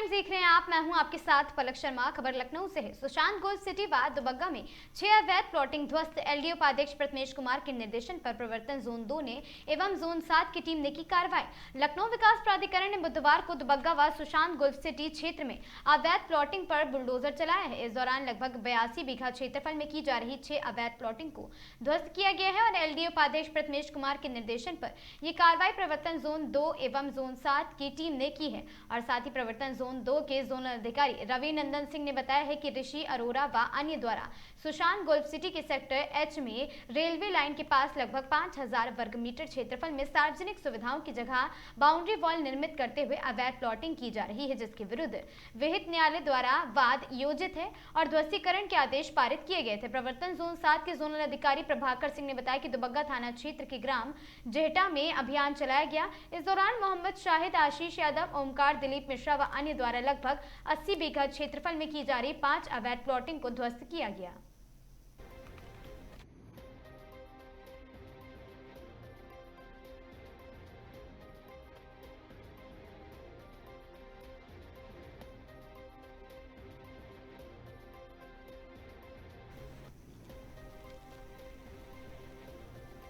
Times देख रहे हैं आप। मैं हूं आपके साथ पलक शर्मा। खबर लखनऊ से है। सुशांत गोल्ड सिटी व दुबग्गा में 6 अवैध प्लॉटिंग ध्वस्त। एलडीओ उपाध्यक्ष प्रथमेश कुमार के निर्देशन पर प्रवर्तन जोन 2 ने एवं जोन 7 की टीम ने की कार्रवाई। लखनऊ विकास प्राधिकरण ने बुधवार को दुबग्गा व सुशांत गोल्ड सिटी क्षेत्र में अवैध प्लॉटिंग पर बुलडोजर चलाया है। इस दौरान लगभग 82 बीघा क्षेत्रफल में की जा रही 6 अवैध प्लॉटिंग को ध्वस्त किया गया है और एलडीओ उपाध्यक्ष प्रथमेश कुमार के निर्देशन पर यह कार्रवाई प्रवर्तन जोन 2 एवं जोन 7 की टीम ने की है। और साथ ही प्रवर्तन जोन 2 के जोनल अधिकारी रवि नंदन सिंह ने बताया है कि ऋषि अरोरा व अन्य द्वारा सुशांत गोल्फ सिटी के सेक्टर एच में रेलवे लाइन के पास लगभग 5000 वर्ग मीटर क्षेत्रफल में सार्वजनिक सुविधाओं की जगह बाउंड्री वॉल निर्मित करते हुए अवैध प्लॉटिंग की जा रही है, जिसके विरुद्ध विहित न्यायालय द्वारा वाद योजित है और ध्वस्तीकरण के आदेश पारित किए गए थे। प्रवर्तन जोन 7 के जोनल अधिकारी प्रभाकर सिंह ने बताया कि दुबग्गा थाना क्षेत्र के ग्राम जेहटा में अभियान चलाया गया। इस दौरान मोहम्मद शाहिद, आशीष यादव, ओमकार, दिलीप मिश्रा व अन्य द्वारा लगभग 80 बीघा क्षेत्रफल में की जा रही 5 अवैध प्लॉटिंग को ध्वस्त किया गया।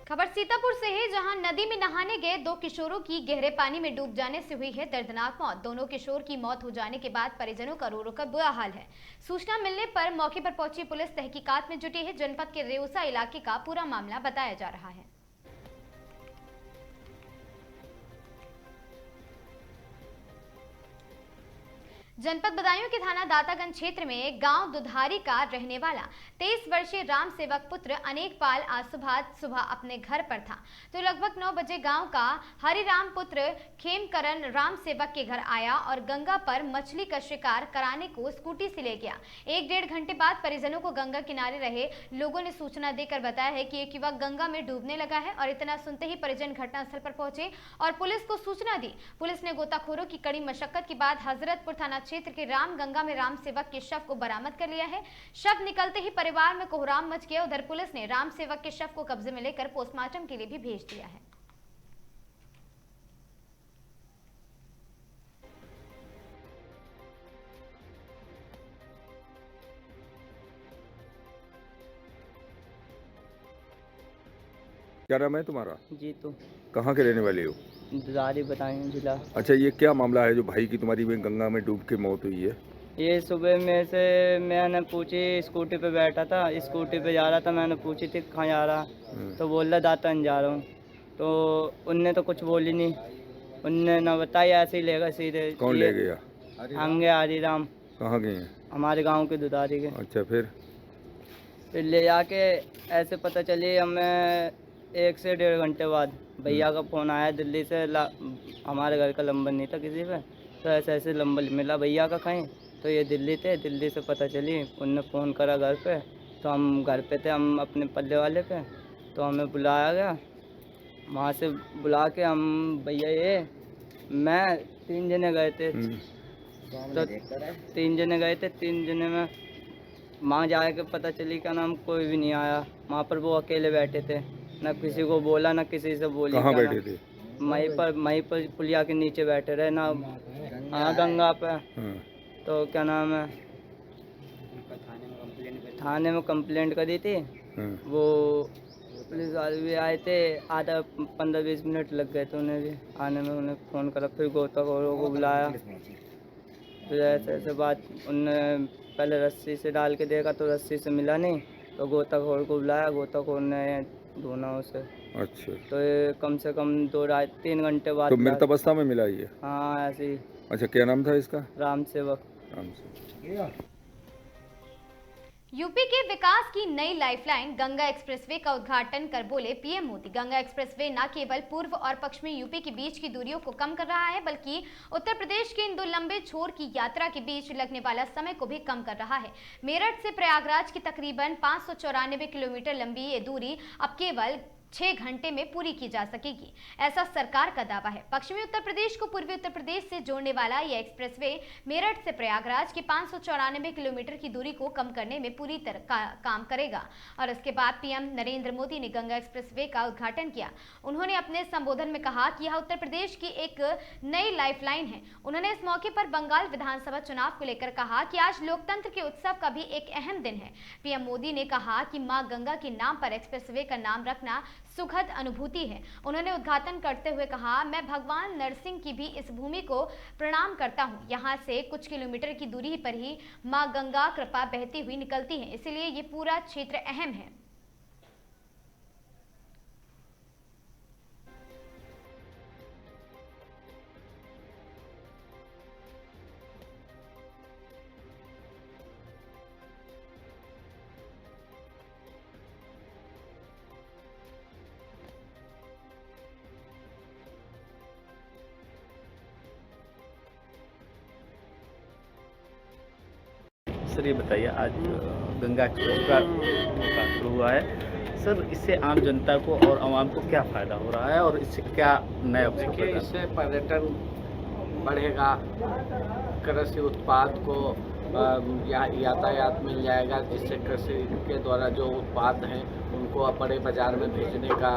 खबर सीतापुर से है, जहां नदी में नहाने गए 2 किशोरों की गहरे पानी में डूब जाने से हुई है दर्दनाक मौत। दोनों किशोर की मौत हो जाने के बाद परिजनों का रो रो कर बुरा हाल है। सूचना मिलने पर मौके पर पहुंची पुलिस तहकीकात में जुटी है। जनपद के रेउसा इलाके का पूरा मामला बताया जा रहा है। जनपद बदायूं के थाना दातागंज क्षेत्र में गांव दुधारी का रहने वाला 23 वर्षीय राम सेवक पुत्र अनेक पाल आज सुबह अपने घर पर था तो लगभग 9 बजे गांव का हरिराम पुत्र खेमकरण राम सेवक के घर आया और गंगा पर मछली का शिकार कराने को स्कूटी से ले गया। 1-1.5 घंटे बाद परिजनों को गंगा किनारे रहे लोगों ने सूचना देकर बताया है कि एक युवक गंगा में डूबने लगा है और इतना सुनते ही परिजन घटनास्थल पर पहुंचे और पुलिस को सूचना दी। पुलिस ने गोताखोरों की कड़ी मशक्कत के बाद हजरतपुर थाना क्षेत्र के रामगंगा में राम सेवक के शव को बरामद कर लिया है। शव निकलते ही परिवार में कोहराम मच गया। उधर पुलिस ने राम सेवक के शव को कब्जे में लेकर पोस्टमार्टम के लिए भी भेज दिया है। क्या नाम है तुम्हारा? जी तो कहाँ के रहने वाले हो? दुधारी बताएं जिला। अच्छा, ये क्या मामला है जो भाई की तुम्हारी में गंगा में डूब के मौत हुई है? ये सुबह में से मैंने पूछी, स्कूटी पे बैठा था, स्कूटी पे जा रहा था, मैंने पूछी थी कहाँ जा रहा, तो बोल रहा दातान जा रहा हूँ। तो उनने तो कुछ बोली नहीं, उनने ना बताया, ऐसे ही ले गए सीधे। कौन ले गया? हम गए हरिराम। कहाँ गए हैं? हमारे गांव के दुधारी के। अच्छा, फिर ले जाके ऐसे पता चली हमें 1 से 1.5 घंटे बाद भैया का फ़ोन आया दिल्ली से। हमारे घर का नंबर नहीं था किसी पे, तो ऐसे नंबर मिला भैया का कहीं, तो ये दिल्ली थे। दिल्ली से पता चली, उनने फ़ोन करा घर पे, तो हम घर पे थे, हम अपने पल्ले वाले पे, तो हमें बुलाया गया। वहाँ से बुला के हम भैया ये मैं 3 जने गए थे। तो 3 जने गए थे, 3 जने में वहाँ जाके पता चली क्या नाम कोई भी नहीं आया। वहाँ पर वो अकेले बैठे थे, ना किसी को बोला ना किसी से बोली। कहाँ बैठे थे? वहीं पर पुलिया के नीचे बैठे रहे ना। हाँ, गंगा पे। तो क्या नाम है, थाने में कंप्लेंट करी थी। वो पुलिस वाले भी आए थे, आधा 15-20 मिनट लग गए थे उन्हें भी आने में। उन्हें फ़ोन करा, फिर गोताखोरों को बुलाया, फिर ऐसे बात। उनने पहले रस्सी से डाल के देखा तो रस्सी से मिला नहीं, तो गोताखोर को बुलाया, गोताखोर ने ढूंढा उसे। अच्छा, तो ये कम से कम 2-3 घंटे बाद। तो मृत अवस्था में मिला ये? हाँ, ऐसे ही। अच्छा, क्या नाम था इसका? राम सेवक। यूपी के विकास की नई लाइफलाइन गंगा एक्सप्रेसवे का उद्घाटन कर बोले पीएम मोदी। गंगा एक्सप्रेसवे न केवल पूर्व और पश्चिमी यूपी के बीच की दूरियों को कम कर रहा है, बल्कि उत्तर प्रदेश के इन 2 लंबे छोर की यात्रा के बीच लगने वाला समय को भी कम कर रहा है। मेरठ से प्रयागराज की तकरीबन 594 किलोमीटर लंबी ये दूरी अब केवल 6 घंटे में पूरी की जा सकेगी, ऐसा सरकार का दावा है। पश्चिमी उत्तर प्रदेश को पूर्वी उत्तर प्रदेश से जोड़ने वाला यह एक्सप्रेसवे मेरठ से प्रयागराज की 594 किलोमीटर की दूरी को कम करने में पूरी तरह काम करेगा। और इसके बाद पीएम नरेंद्र मोदी ने गंगा एक्सप्रेसवे का उद्घाटन किया। उन्होंने अपने संबोधन में कहा कि यह उत्तर प्रदेश की एक नई लाइफलाइन है। उन्होंने इस मौके पर बंगाल विधानसभा चुनाव को लेकर कहा कि आज लोकतंत्र के उत्सव का भी एक अहम दिन है। पीएम मोदी ने कहा कि मां गंगा के नाम पर एक्सप्रेसवे का नाम रखना सुखद अनुभूति है। उन्होंने उद्घाटन करते हुए कहा, मैं भगवान नरसिंह की भी इस भूमि को प्रणाम करता हूँ। यहाँ से कुछ किलोमीटर की दूरी पर ही मां गंगा कृपा बहती हुई निकलती है, इसलिए ये पूरा क्षेत्र अहम है। सर ये बताइए, आज गंगा एक्सप्रेस का शुरू हुआ है सर, इससे आम जनता को और आवाम को क्या फ़ायदा हो रहा है और इससे क्या नए अवसर? देखिए, इससे पर्यटन बढ़ेगा, कृषि उत्पाद को यातायात मिल जाएगा, जिससे कृषि के द्वारा जो उत्पाद हैं उनको बड़े बाजार में भेजने का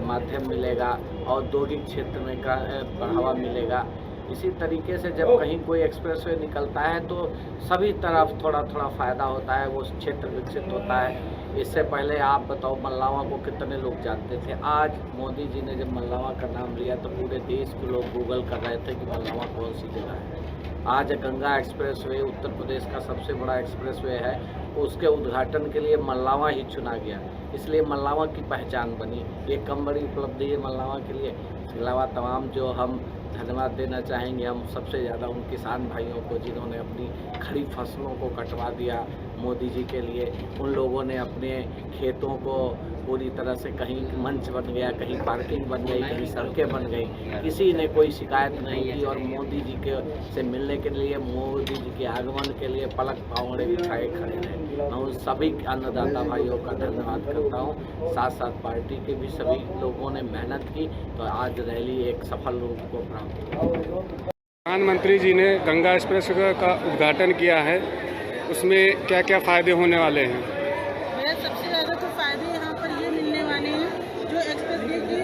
माध्यम मिलेगा, औद्योगिक क्षेत्र में का बढ़ावा मिलेगा। इसी तरीके से जब कहीं कोई एक्सप्रेसवे निकलता है तो सभी तरफ थोड़ा थोड़ा फ़ायदा होता है, वो क्षेत्र विकसित होता है। इससे पहले आप बताओ, मल्लावा को कितने लोग जानते थे? आज मोदी जी ने जब मल्लावा का नाम लिया तो पूरे देश के लोग गूगल कर रहे थे कि मल्लावा कौन सी जगह है। आज गंगा एक्सप्रेसवे उत्तर प्रदेश का सबसे बड़ा एक्सप्रेसवे है, उसके उद्घाटन के लिए मल्लावा ही चुना गया, इसलिए मल्लावा की पहचान बनी। ये कम बड़ी उपलब्धि है मल्लावा के लिए। इसके अलावा तमाम जो हम धन्यवाद देना चाहेंगे हम सबसे ज़्यादा उन किसान भाइयों को जिन्होंने अपनी खड़ी फसलों को कटवा दिया मोदी जी के लिए। उन लोगों ने अपने खेतों को पूरी तरह से, कहीं मंच बन गया, कहीं पार्किंग बन गई, कहीं सड़कें बन गई, किसी ने कोई शिकायत नहीं की। और मोदी जी के से मिलने के लिए, मोदी जी के आगमन के लिए पलक पावड़े बिछाए खड़े रहे। मैं उन सभी अन्नदाता भाइयों का धन्यवाद करता हूँ। साथ साथ पार्टी के भी सभी लोगों ने मेहनत की तो आज रैली एक सफल रूप को प्राप्त हुआ। प्रधानमंत्री जी ने गंगा एक्सप्रेस का उद्घाटन किया है, उसमें क्या क्या फ़ायदे होने वाले हैं? मेरा सबसे ज़्यादा तो फ़ायदे यहाँ पर ये मिलने वाले हैं, जो एक्सप्रेसवे के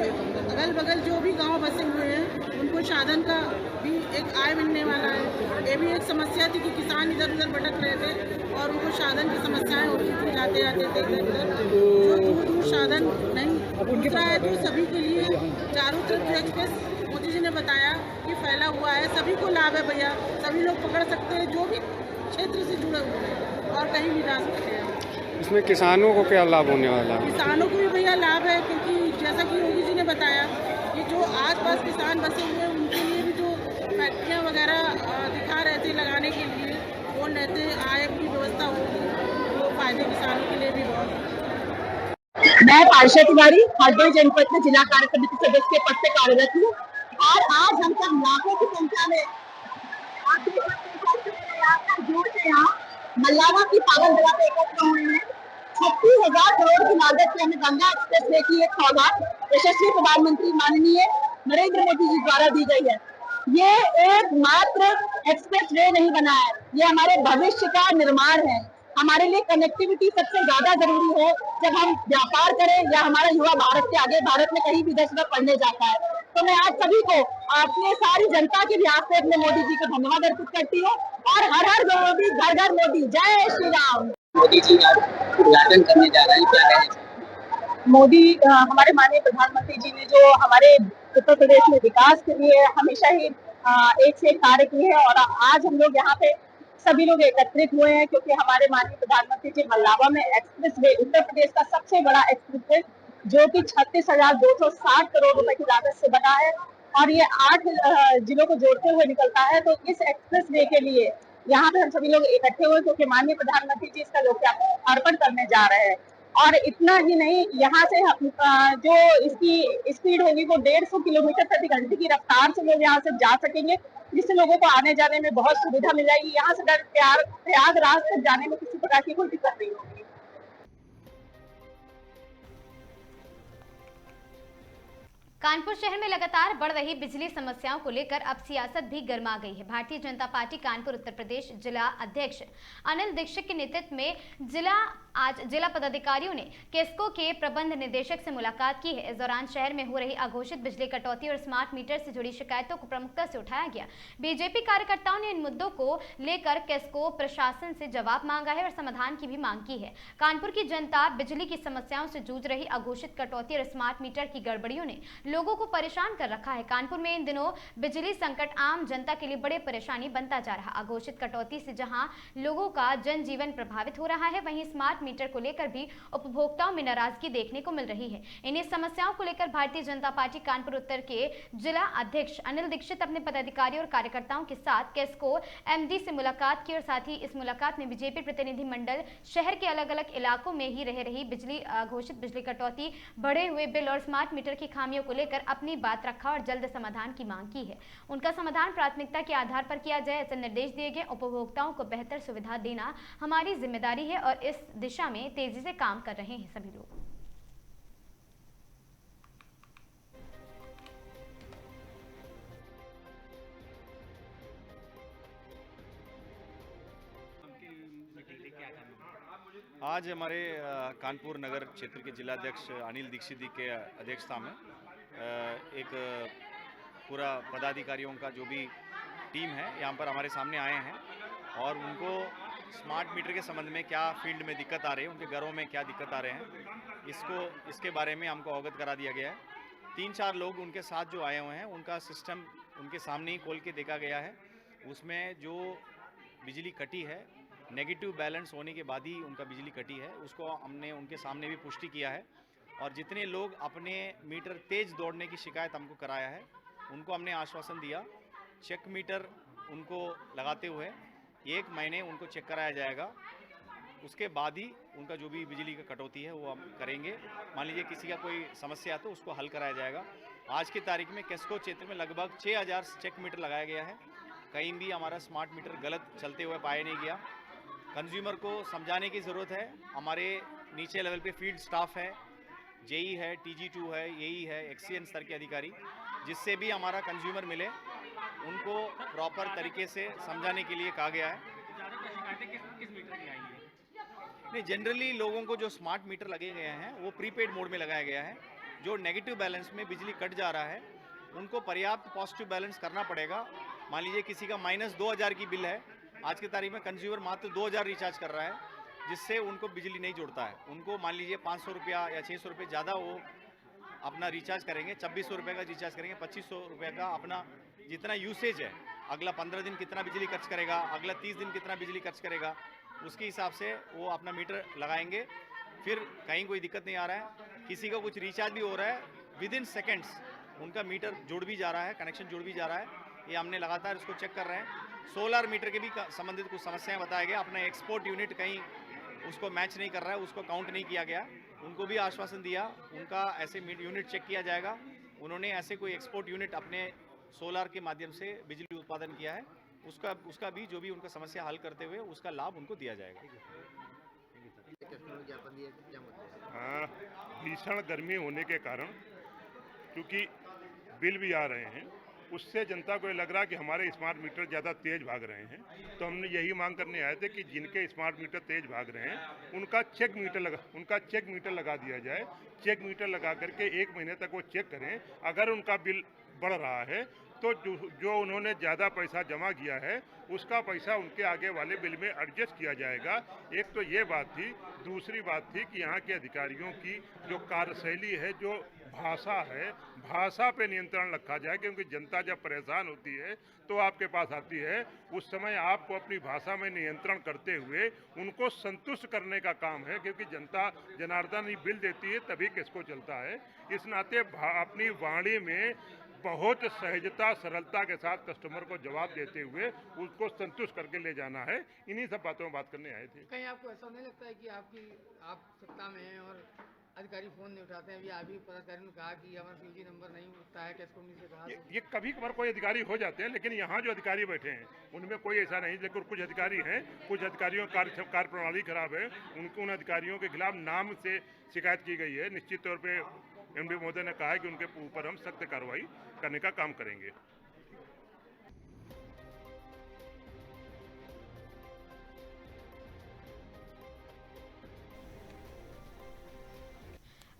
अगल बगल जो भी गांव बसे हुए हैं उनको साधन का भी एक आय मिलने वाला है। ये भी एक समस्या थी कि किसान इधर उधर भटक रहे थे और उनको साधन की समस्याएं होती थी, जाते जाते थे इधर उधर, जो दूर दूर साधन नहीं दूसरा है, तो सभी के लिए चारों तरफ जो एक्सप्रेस मोदी जी ने बताया कि फैला हुआ है, सभी को लाभ है भैया। सभी लोग पकड़ सकते हैं जो भी क्षेत्र से जुड़े हुए हैं और कहीं भी जा सकते हैं। इसमें किसानों को क्या लाभ होने वाला है? किसानों को भी भैया लाभ है, क्योंकि जैसा कि योगी जी ने बताया कि जो आसपास किसान बसे हुए हैं उनके लिए भी जो फैक्ट्रियाँ वगैरह दिखा रहे थे लगाने के लिए, वो रहते आय की व्यवस्था होगी, तो फायदे किसानों के लिए भी बहुत। मैं पार्षद तिवारी हरदोई जनपद में जिला कार्य समिति सदस्य के पद से कार्यरत हूँ और आज हम सब लाखों की संख्या में जोर से यहाँ मल्लावा की पावन जगह पे एकत्र हुए हैं। 36,000 करोड़ की लागत से हमें गंगा एक्सप्रेसवे की एक सौगात यशस्वी प्रधानमंत्री माननीय नरेंद्र मोदी जी द्वारा दी गई है। ये एक मात्र एक्सप्रेसवे नहीं बना है, ये हमारे भविष्य का निर्माण है। हमारे लिए कनेक्टिविटी सबसे ज्यादा जरूरी है जब हम व्यापार करें या हमारा युवा भारत के आगे, भारत में कहीं भी 10 पढ़ने जाता है। तो मैं आज सभी को अपने सारी जनता के लिहाज से अपने मोदी जी को धन्यवाद अर्पित करती हूँ और हर हर मोदी, घर घर मोदी, जय श्री राम। मोदी जी उद्घाटन करने जा रहे हैं, क्या कहें? मोदी हमारे माननीय प्रधानमंत्री जी ने जो हमारे उत्तर प्रदेश में विकास के लिए हमेशा ही एक से एक कार्य किए हैं और आज हम लोग यहाँ पे सभी लोग एकत्रित हुए हैं क्योंकि हमारे माननीय प्रधानमंत्री जी मल्लावा में एक्सप्रेसवे, उत्तर प्रदेश का सबसे बड़ा एक्सप्रेसवे जो कि 36,260 करोड़ रुपए की लागत से बना है और ये 8 जिलों को जोड़ते हुए निकलता है। तो इस एक्सप्रेसवे के लिए यहाँ पे हम सभी लोग इकट्ठे हुए क्योंकि माननीय प्रधानमंत्री जी इसका लोकार्पण करने जा रहे हैं। और इतना ही नहीं, यहाँ से जो इसकी स्पीड होगी वो 150 किलोमीटर प्रति घंटे की रफ्तार से लोग यहाँ से जा सकेंगे, जिससे लोगों को आने जाने में बहुत सुविधा मिल जाएगी। यहाँ से प्रयागराज तक जाने में किसी प्रकार की कोई दिक्कत नहीं होगी। कानपुर शहर में लगातार बढ़ रही बिजली समस्याओं को लेकर अब सियासत भी गर्मा गई है। भारतीय जनता पार्टी कानपुर उत्तर प्रदेश जिला अध्यक्ष अनिल दीक्षित के नेतृत्व में आज जिला पदाधिकारियों ने केस्को के प्रबंध निदेशक से मुलाकात की है। इस दौरान शहर में हो रही अघोषित बिजली कटौती और स्मार्ट मीटर से जुड़ी शिकायतों को प्रमुखता से उठाया गया। बीजेपी कार्यकर्ताओं ने इन मुद्दों को लेकर केस्को प्रशासन से जवाब मांगा है और समाधान की भी मांग की है। कानपुर की जनता बिजली की समस्याओं से जूझ रही अघोषित कटौती और स्मार्ट मीटर की गड़बड़ियों ने लोगों को परेशान कर रखा है। कानपुर में इन दिनों बिजली संकट आम जनता के लिए बड़े परेशानी बनता जा रहा। अघोषित कटौती से जहां लोगों का जनजीवन प्रभावित हो रहा है, वहीं स्मार्ट मीटर को लेकर भी उपभोक्ताओं में नाराजगी देखने को मिल रही है। इन्हीं समस्याओं को लेकर भारतीय जनता पार्टी कानपुर उत्तर के जिला अध्यक्ष अनिल दीक्षित अपने पदाधिकारियों और कार्यकर्ताओं के साथ केस्को एमडी से मुलाकात की और साथ ही इस मुलाकात में बीजेपी प्रतिनिधि मंडल शहर के अलग अलग इलाकों में ही रह रही घोषित बिजली कटौती, बढ़े हुए बिल और स्मार्ट मीटर की खामियों को लेकर अपनी बात रखा और जल्द समाधान की मांग की है। उनका समाधान प्राथमिकता के आधार पर किया जाए, ऐसे निर्देश दिए गए। उपभोक्ताओं को बेहतर सुविधा देना हमारी जिम्मेदारी है और इस दिशा में तेजी से काम कर रहे हैं सभी लोग। आज हमारे कानपुर नगर क्षेत्र के जिलाध्यक्ष अनिल दीक्षित जी के अध्यक्षता में एक पूरा पदाधिकारियों का जो भी टीम है यहाँ पर हमारे सामने आए हैं और उनको स्मार्ट मीटर के संबंध में क्या फील्ड में दिक्कत आ रही है, उनके घरों में क्या दिक्कत आ रहे हैं, इसके बारे में हमको अवगत करा दिया गया है। 3-4 लोग उनके साथ जो आए हुए हैं उनका सिस्टम उनके सामने ही खोल के देखा गया है। उसमें जो बिजली कटी है, नेगेटिव बैलेंस होने के बाद ही उनका बिजली कटी है, उसको हमने उनके सामने भी पुष्टि किया है। और जितने लोग अपने मीटर तेज़ दौड़ने की शिकायत हमको कराया है, उनको हमने आश्वासन दिया चेक मीटर उनको लगाते हुए 1 महीने उनको चेक कराया जाएगा। उसके बाद ही उनका जो भी बिजली का कटौती है वो हम करेंगे। मान लीजिए किसी का कोई समस्या है तो उसको हल कराया जाएगा। आज की तारीख में केस्को क्षेत्र में लगभग 6000 चेक मीटर लगाया गया है। कहीं भी हमारा स्मार्ट मीटर गलत चलते हुए पाया नहीं गया। कंज्यूमर को समझाने की ज़रूरत है। हमारे नीचे लेवल पे फील्ड स्टाफ है, जेई है, TG2 है, यही है, एक्सीएन स्तर के अधिकारी, जिससे भी हमारा कंज्यूमर मिले उनको प्रॉपर तरीके से समझाने के लिए कहा गया है। नहीं, जनरली लोगों को जो स्मार्ट मीटर लगे गए हैं वो प्रीपेड मोड में लगाया गया है। जो नेगेटिव बैलेंस में बिजली कट जा रहा है उनको पर्याप्त पॉजिटिव बैलेंस करना पड़ेगा। मान लीजिए किसी का -2000 की बिल है, आज की तारीख में कंज्यूमर मात्र 2000 रिचार्ज कर रहा है, जिससे उनको बिजली नहीं जुड़ता है। उनको मान लीजिए 500 रुपया या 600 रुपये ज़्यादा वो अपना रिचार्ज करेंगे, 2600 रुपये का रिचार्ज करेंगे, 2500 रुपये का अपना जितना यूसेज है, अगला 15 दिन कितना बिजली खर्च करेगा, अगला 30 दिन कितना बिजली खर्च करेगा, उसके हिसाब से वो अपना मीटर लगाएंगे। फिर कहीं कोई दिक्कत नहीं आ रहा है, किसी का कुछ रिचार्ज भी हो रहा है, विदिन सेकेंड्स उनका मीटर जुड़ भी जा रहा है, कनेक्शन जुड़ भी जा रहा है। ये हमने लगातार इसको चेक कर रहे हैं। सोलर मीटर के भी संबंधित कुछ समस्याएं बताया गया। अपना एक्सपोर्ट यूनिट कहीं उसको मैच नहीं कर रहा है, उसको काउंट नहीं किया गया, उनको भी आश्वासन दिया, उनका ऐसे यूनिट चेक किया जाएगा। उन्होंने ऐसे कोई एक्सपोर्ट यूनिट अपने सोलर के माध्यम से बिजली उत्पादन किया है, उसका भी जो भी उनका समस्या हल करते हुए उसका लाभ उनको दिया जाएगा। भीषण गर्मी होने के कारण क्योंकि बिल भी आ रहे हैं, उससे जनता को ये लग रहा कि हमारे स्मार्ट मीटर ज़्यादा तेज़ भाग रहे हैं। तो हमने यही मांग करने आए थे कि जिनके स्मार्ट मीटर तेज़ भाग रहे हैं उनका चेक मीटर लगा दिया जाए। चेक मीटर लगा करके 1 महीने तक वो चेक करें। अगर उनका बिल बढ़ रहा है तो जो उन्होंने ज़्यादा पैसा जमा किया है उसका पैसा उनके आगे वाले बिल में एडजस्ट किया जाएगा। एक तो ये बात थी। दूसरी बात थी कि यहाँ के अधिकारियों की जो कार्यशैली है, जो भाषा है, भाषा पे नियंत्रण रखा जाए, क्योंकि जनता जब परेशान होती है तो आपके पास आती है। उस समय आपको अपनी भाषा में नियंत्रण करते हुए उनको संतुष्ट करने का काम है, क्योंकि जनता जनार्दन ही बिल देती है तभी किसको चलता है। इस नाते अपनी वाणी में बहुत सहजता सरलता के साथ कस्टमर को जवाब देते हुए उसको संतुष्ट करके ले जाना है। इन्हीं सब बातों में बात करने आए थे। कहीं आपको ऐसा नहीं लगता है कि आप सत्ता में हैं और अधिकारी फोन नहीं उठाते हैं? अभी आप भी पदाधिकारी ने कहा कि हमारा PG नंबर नहीं उठता है, कैसे से कहा ये कभी कभार कोई अधिकारी हो जाते हैं, लेकिन यहाँ जो अधिकारी बैठे हैं उनमें कोई ऐसा नहीं। लेकिन कुछ अधिकारी हैं, कुछ अधिकारियों की कार्य प्रणाली खराब है, उन अधिकारियों के खिलाफ नाम से शिकायत की गई है। निश्चित तौर पे एमडी महोदय ने कहा है कि उनके ऊपर हम सख्त कार्रवाई करने का काम करेंगे।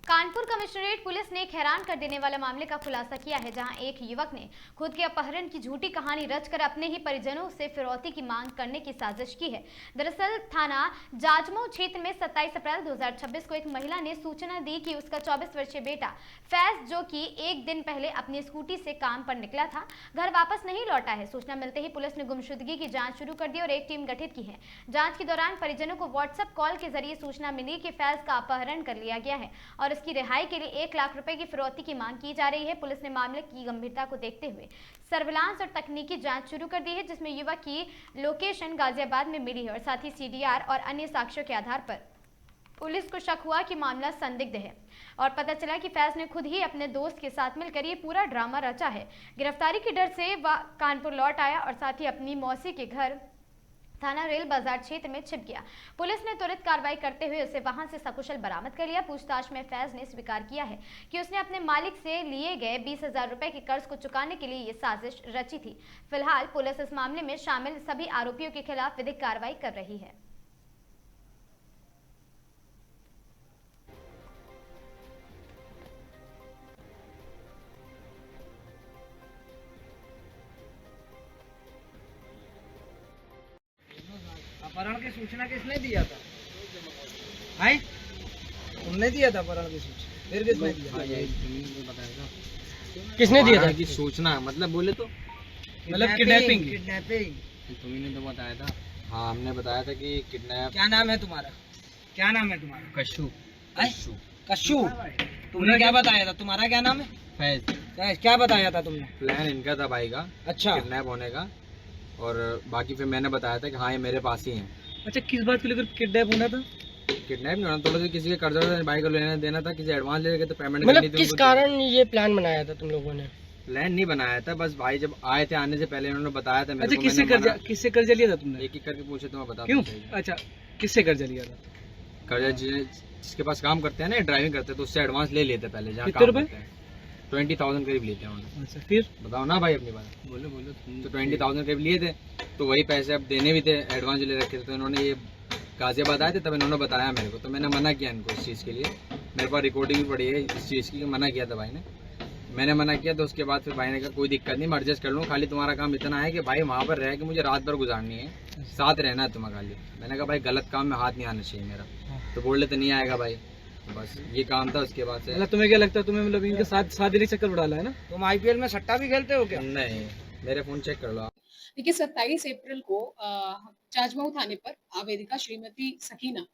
कानपुर कमिश्नरेट पुलिस ने एक हैरान कर देने वाला मामले का खुलासा किया है, जहां एक युवक ने खुद के अपहरण की झूठी कहानी रचकर अपने ही परिजनों से फिरौती की मांग करने की साजिश की है। दरअसल थाना जाजमऊ क्षेत्र में 27 अप्रैल 2026 को एक महिला ने सूचना दी कि उसका 24 वर्षीय बेटा फैज, जो कि एक दिन पहले अपनी स्कूटी से काम पर निकला था, घर वापस नहीं लौटा है। सूचना मिलते ही पुलिस ने गुमशुदगी की जाँच शुरू कर दी और एक टीम गठित की है। जाँच के दौरान परिजनों को व्हाट्सएप कॉल के जरिए सूचना मिली कि फैज का अपहरण कर लिया गया है और इसकी रिहाई के लिए 1 लाख रुपए की फिरौती की मांग की जा रही है। पुलिस ने मामले की गंभीरता को देखते हुए सर्विलांस और तकनीकी जांच शुरू कर दी है, जिसमें युवक की लोकेशन गाजियाबाद में मिली है और साथ ही सीडीआर और अन्य साक्ष्यों के आधार पर पुलिस को शक हुआ कि मामला संदिग्ध है और पता चला कि फैज ने खुद ही अपने दोस्त के साथ मिलकर ये पूरा ड्रामा रचा है। गिरफ्तारी के डर से वह कानपुर लौट आया और साथ ही अपनी मौसी के घर थाना रेल बाजार क्षेत्र में छिप गया। पुलिस ने त्वरित कार्रवाई करते हुए उसे वहां से सकुशल बरामद कर लिया। पूछताछ में फैज ने स्वीकार किया है कि उसने अपने मालिक से लिए गए 20,000 रुपए के कर्ज को चुकाने के लिए ये साजिश रची थी। फिलहाल पुलिस इस मामले में शामिल सभी आरोपियों के खिलाफ विधिक कार्रवाई कर रही है। अपहरण की सूचना किसने दिया था? हाय, तुमने दिया था अपहरण की सूचना? फिर किसने दिया? किसने दिया था की सूचना? मतलब बोले तो मतलब किडनैपिंग। तुम्ही ने तो बताया था। हाँ, हमने बताया था कि किडनैप। क्या नाम है तुम्हारा? क्या नाम है तुम्हारा? कशु। कशु। तुमने क्या बताया था? तुम्हारा क्या नाम है? फैज। क्या बताया था तुमने? प्लान इनका था भाई का, अच्छा, किडनैप होने का, और बाकी फिर मैंने बताया था कि हाँ ये मेरे पास ही हैं। अच्छा, किस बात को लेकर किडनैप होना था? किडनैप नहीं होना, थोड़ा किसी के कर्जा भाई को लेना देना था, किसी एडवांस लेके तो पेमेंट मतलब किस कारण ये प्लान बनाया था तुम लोगों ने? प्लान नहीं बनाया था, बस भाई जब आए थे आने से पहले उन्होंने बताया था। अच्छा, किससे कर्जा लिया था तुमने? एक एक करके पूछे तो मैं बता। क्यों? अच्छा, किससे कर्जा लिया था? कर्जा जिसके पास काम करते हैं ना, ड्राइविंग करते हैं, तो उससे एडवांस ले लेते पहले। जहाँ कितने रुपए? 20,000 करीब लेते हैं उन्होंने। अच्छा, फिर बताओ ना भाई अपनी बात। बोलो। तो 20,000 करीब लिए थे, तो वही पैसे अब देने भी थे, एडवांस ले रखे थे। तो इन्होंने ये गाजियाबाद आए थे, तब इन्होंने बताया मेरे को, तो मैंने मना किया इनको इस चीज़ के लिए। मेरे पास रिकॉर्डिंग भी पड़ी है इस चीज़ की, मना किया था भाई ने। मैंने मना किया, तो उसके बाद फिर भाई ने कहा कोई दिक्कत नहीं, मैं एडजस्ट कर लूँ, खाली तुम्हारा काम इतना है कि भाई वहाँ पर रह के मुझे रात भर गुजारनी है, साथ रहना है तुम्हें खाली। मैंने कहा भाई गलत काम में हाथ नहीं आना चाहिए मेरा, तो बोल रहे तो नहीं आएगा भाई, बस ये काम था। उसके बाद से मतलब तुम्हें क्या लगता है, तुम्हें मतलब इनके साथ शादी चक्कर डाला है ना? तुम आईपीएल में सट्टा भी खेलते हो क्या? नहीं, मेरे फोन चेक कर लो। देखिए, 27 अप्रैल को जाजमऊ थाने पर आवेदिका श्रीमती सकीना,